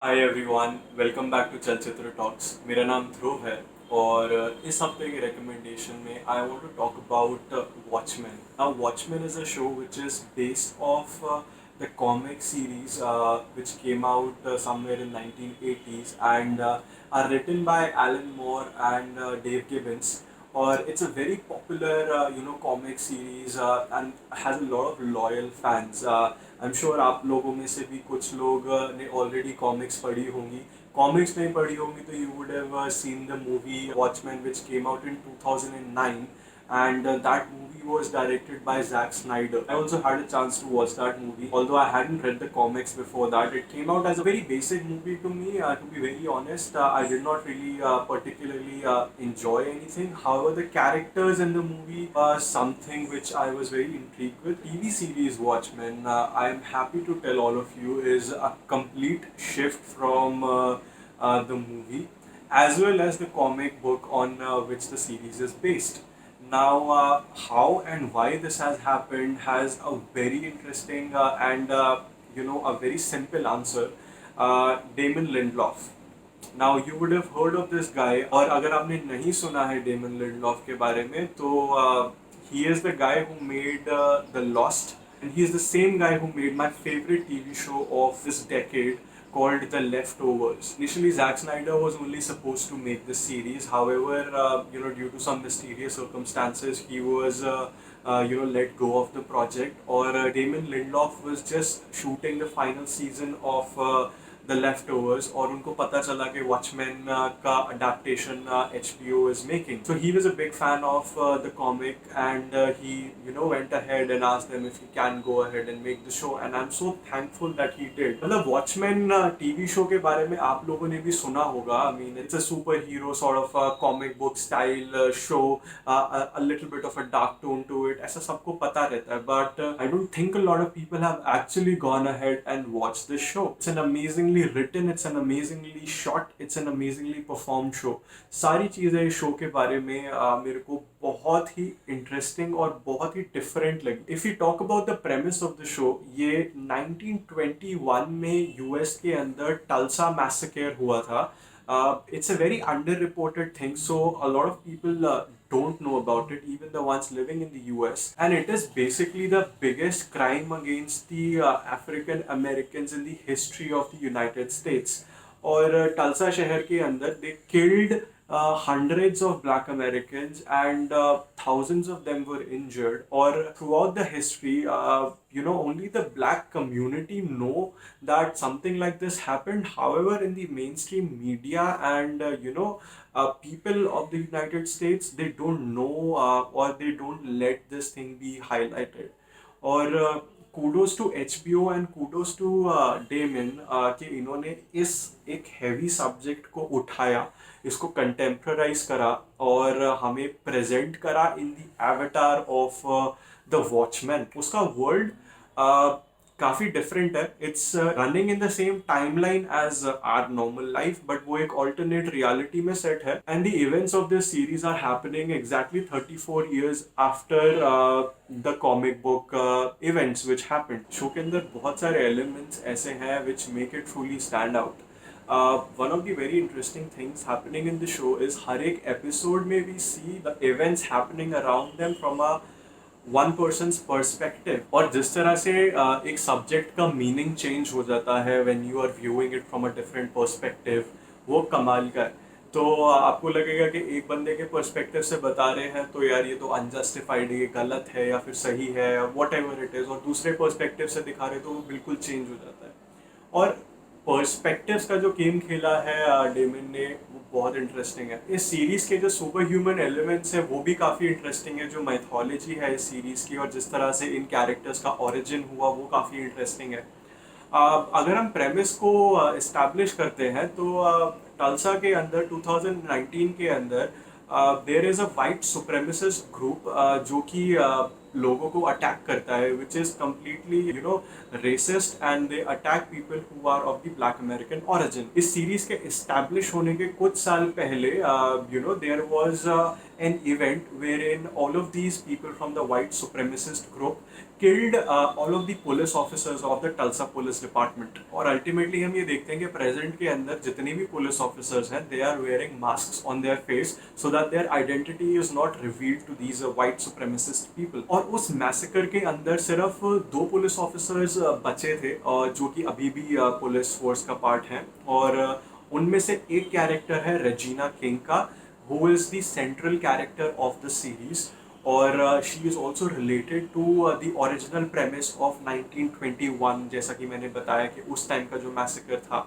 Hi everyone, welcome back to Chalchitra talks. मेरा नाम ध्रुव है और इस हफ्ते के रिकमेंडेशन में I want to talk about Watchmen. Now Watchmen is a show which is based of the comic series which came out somewhere in 1980s and are written by Alan Moore and Dave Gibbons. और it's a very popular comic series and has a lot of loyal fans. I am sure आप लोगों में से भी कुछ लोग ने already comics पढ़ी होंगी। कॉमिक्स नहीं पढ़ी होंगी तो you would have seen the movie watchman which came out in 2009 and that movie was directed by Zack Snyder. I also had a chance to watch that movie, although I hadn't read the comics before that. It came out as a very basic movie to me, to be very honest. I did not really particularly enjoy anything. However, the characters in the movie are something which I was very intrigued with. TV series Watchmen, I am happy to tell all of you, is a complete shift from the movie as well as the comic book on which the series is based. Now, how and why this has happened has a very interesting and a very simple answer. Damon Lindelof. Now you would have heard of this guy, और अगर आपने नहीं सुना है daemon Lindelof के बारे में तो he is the guy who made The Lost, and he is the same guy who made my favorite TV show of this decade called The Leftovers. Initially, Zack Snyder was only supposed to make this series. However, due to some mysterious circumstances, he was let go of the project. Or Damon Lindelof was just shooting the final season of the left overs और उनको पता चला कि watchman का adaptation HBO is making. So he was a big fan of the comic and he went ahead and asked them if he can go ahead and make the show, and I'm so thankful that he did. मतलब watchman TV show के बारे में आप लोगों ने भी सुना होगा. I mean, it's a superhero sort of comic book style show, a little bit of a dark tone to it. ऐसा सबको पता रहता है, but I don't think a lot of people have actually gone ahead and watched this show. It's an amazingly written, it's an amazingly shot, it's an amazingly performed show. सारी चीज़ें इस show के बारे में मेरे को बहुत ही इंटरेस्टिंग और बहुत ही डिफरेंट लगी. If you talk about the premise of the show, ये 1921 में यूएस के अंदर टल्सा मैसेकर हुआ था. It's a very underreported thing, so a lot of people don't know about it, even the ones living in the US. And it is basically the biggest crime against the African Americans in the history of the United States. और टल्सा शहर के अंदर they killed hundreds of black Americans and thousands of them were injured. Or throughout the history, only the black community know that something like this happened. However, in the mainstream media and people of the United States, they don't know or they don't let this thing be highlighted. और kudos to HBO and kudos to Damon कि इन्होंने इस एक heavy subject को उठाया, इसको कंटेम्प्रराइज करा और हमें प्रेजेंट करा in the avatar of the Watchmen. उसका वर्ल्ड काफ़ी डिफरेंट है. It's running in the same timeline as our normal life, but वो एक ऑल्टरनेट रियलिटी में सेट है. And the events of this series are happening exactly 34 years after the comic book events which happened. Show के अंदर बहुत सारे elements ऐसे हैं which make it truly stand out. One of the very interesting things happening in the show is हर एक episode में we see the events happening around them from a one persons perspective. और जिस तरह से एक subject का meaning change हो जाता है when you are viewing it from a different perspective, वो कमाल का है. तो आपको लगेगा कि एक बंदे के पर्सपेक्टिव से बता रहे हैं तो यार ये तो अनजस्टिफाइड है, ये गलत है या फिर सही है, वॉट एवर इट इज़, और दूसरे पर्सपेक्टिव से दिखा रहे तो वो बिल्कुल चेंज हो जाता है. और पर्सपेक्टिव्स का जो गेम खेला है डेमन ने, वो बहुत इंटरेस्टिंग है. इस सीरीज के जो सुपर ह्यूमन एलिमेंट्स है वो भी काफ़ी इंटरेस्टिंग है. जो मैथोलॉजी है इस सीरीज की और जिस तरह से इन कैरेक्टर्स का ओरिजिन हुआ वो काफ़ी इंटरेस्टिंग है. अगर हम प्रेमिस को इस्टेब्लिश करते हैं तो टल्सा के अंदर 2019 के अंदर there is a white supremacist group जो कि लोगों को अटैक करता है, which is completely racist, and they attack people who are of the black American origin. इस सीरीज के इस्टेब्लिश होने के कुछ साल पहले there was an event wherein all of these people from the white supremacist group killed all of the police officers of the Tulsa Police Department. और ultimately हम ये देखते हैं कि प्रेजेंट के अंदर जितने भी पुलिस ऑफिसर्स हैं they are wearing mask on their face so that their identity is not revealed to these white supremacist people. और उस मैसेकर के अंदर सिर्फ दो पुलिस ऑफिसर्स बचे थे जो कि अभी भी पुलिस फोर्स का पार्ट हैं. और उनमें से एक कैरेक्टर है रेजिना किंग का, who is the central character of the series. और she is also related to the original premise of 1921, जैसा कि मैंने बताया कि उस टाइम का जो मैसेकर था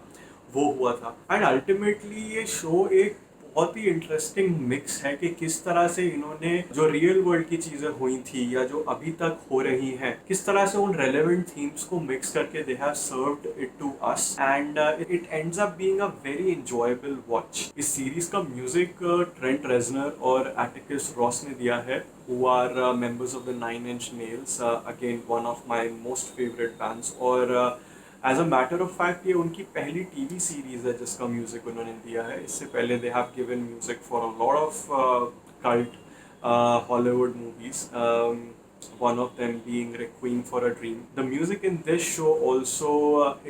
वो हुआ था. एंड अल्टीमेटली ये शो एक बहुत ही इंटरेस्टिंग मिक्स है कि किस तरह से इन्होंने जो रियल वर्ल्ड की चीज़ें हुई थी या जो अभी तक हो रही हैं, किस तरह से उन रेलेवेंट थीम्स को मिक्स करके they have served it to us and it ends up being a very enjoyable watch. इस सीरीज का म्यूजिक ट्रेंट रेजनर और एटिकस रॉस ने दिया है, who are members of the Nine Inch Nails, again one of my most favorite bands. और as a matter of fact ये उनकी पहली टीवी सीरीज है जिसका म्यूजिक उन्होंने दिया है. इससे पहले they have given music for a lot of cult Hollywood movies, one of them being Requiem for a Dream. The music in this show also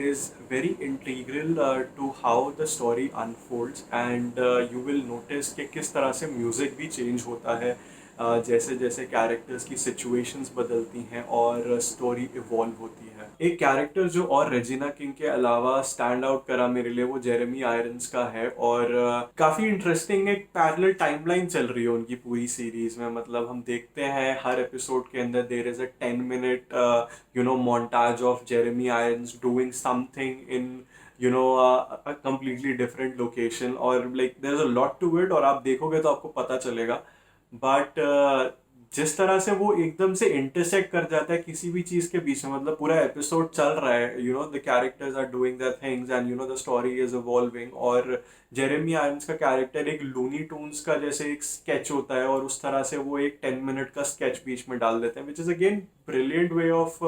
is very integral to how the story unfolds, and you will notice कि किस तरह से music भी change होता है जैसे जैसे characters की सिचुएशंस बदलती हैं और स्टोरी इवॉल्व होती है. एक कैरेक्टर जो और रेजिना किंग के अलावा स्टैंड आउट करा मेरे लिए वो जेरेमी आयरन्स का है. और काफ़ी इंटरेस्टिंग एक पैरेलल टाइमलाइन चल रही है उनकी पूरी सीरीज में. मतलब हम देखते हैं हर एपिसोड के अंदर there is a 10 minute montage of Jeremy Irons doing something in a completely different location, और like there's a lot to it और आप देखोगे तो आपको पता चलेगा. बट जिस तरह से वो एकदम से इंटरसेक्ट कर जाता है किसी भी चीज़ के बीच में, मतलब पूरा एपिसोड चल रहा है, the characters are doing their things and the story is evolving, और जेरेमी आयरन्स का कैरेक्टर एक लूनी टून्स का जैसे एक स्केच होता है और उस तरह से वो एक 10 मिनट का स्केच बीच में डाल देते हैं, which is again brilliant way of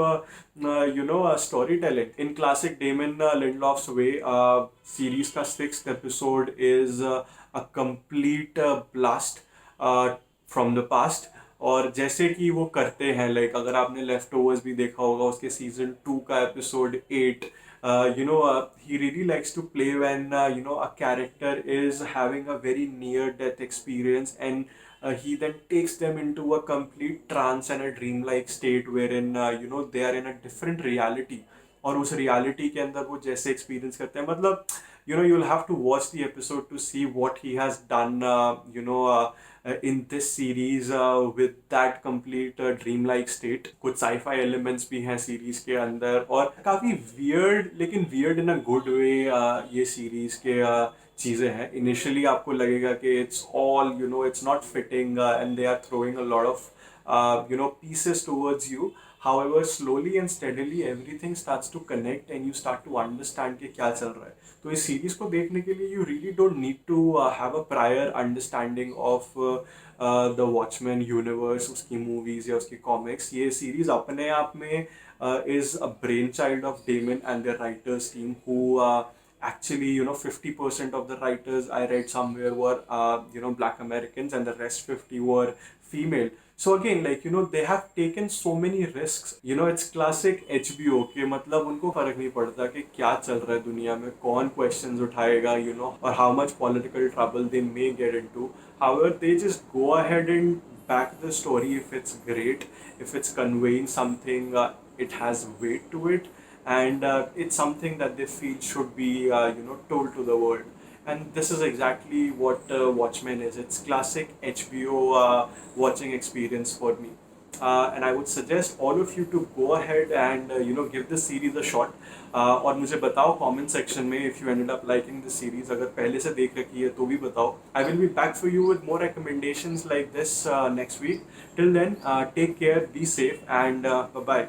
story telling in classic Damon Lindelof's way. Series का 6th episode is a complete blast from the past. और जैसे कि वो करते हैं, लाइक अगर आपने लेफ्ट ओवर्स भी देखा होगा उसके सीजन 2 का episode 8, he really likes to play when a character is having a very near death experience, and he then takes them into a complete trance and a dreamlike state wherein they are in a different reality. और उस reality के अंदर वो जैसे experience करते हैं, मतलब you'll have to watch the episode to see what he has done in this series with that complete dreamlike state. कुछ sci-fi elements भी हैं सीरीज के अंदर और काफ़ी weird, लेकिन weird in a good way ये सीरीज के चीज़ें हैं. इनिशियली आपको लगेगा कि it's all it's not fitting and they are throwing a lot of pieces towards you. However, slowly and steadily everything starts to connect and you start to understand कि क्या चल रहा है. तो इस सीरीज को देखने के लिए you really don't need to have a prior understanding of the Watchmen universe, उसकी movies या उसकी comics. ये सीरीज अपने आप में is a brainchild of Damon and their writers team who actually 50% of the writers I read somewhere were black Americans and the rest 50 were female. So again, they have taken so many risks. It's classic HBO के मतलब उनको फर्क नहीं पड़ता कि क्या चल रहा है दुनिया में, कौन questions उठाएगा, और how much political trouble they may get into. However, they just go ahead and back the story if it's great, if it's conveying something, it has weight to it, and it's something that they feel should be told to the world. And this is exactly what Watchmen is. It's classic HBO watching experience for me. And I would suggest all of you to go ahead and give this series a shot. और मुझे बताओ comment section में if you ended up liking this series. अगर पहले से देख रखी है तो भी बताओ. I will be back for you with more recommendations like this next week. Till then, take care, be safe, and bye bye.